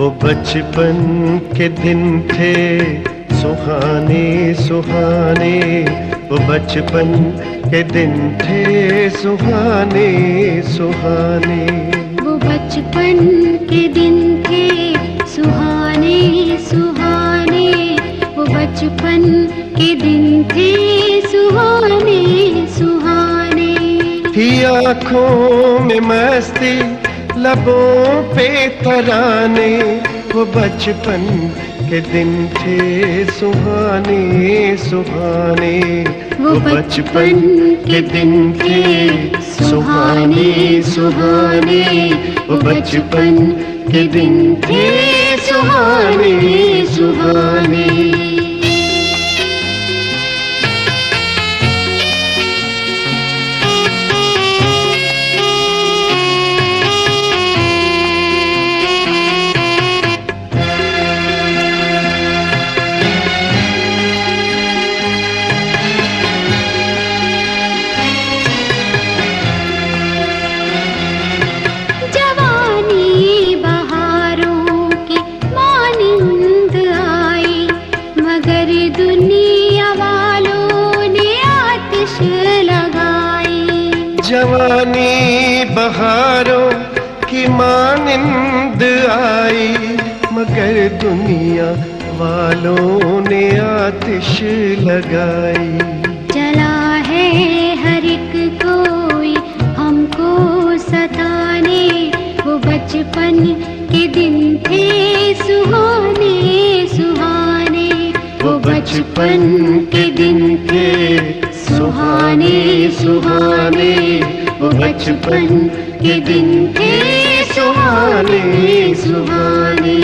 वो बचपन के दिन थे सुहाने सुहाने, वो बचपन के दिन थे सुहाने सुहाने। वो बचपन के दिन थे सुहाने सुहाने, वो बचपन के दिन थे सुहाने सुहाने। थी आँखों में मस्ती लबों पे तराने, वो बचपन के दिन थे सुहाने सुहाने। वो बचपन के दिन थे सुहाने सुहाने, वो बचपन के दिन थे सुहाने सुहाने। जवानी बहारों की मानिंद आई, मगर दुनिया वालों ने आतिश लगाई। चला है हर एक कोई हमको सताने, वो बचपन के दिन थे सुहाने सुहाने। वो बचपन के दिन थे सुहाने सुहाने, वो बचपन के दिन थे सुहाने सुहाने।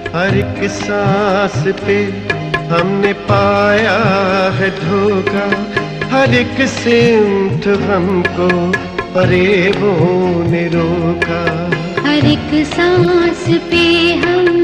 हर एक सांस पे हमने पाया है धोखा, हर एक सिमत हमको फरेबों ने रोका। हर एक सांस पे हम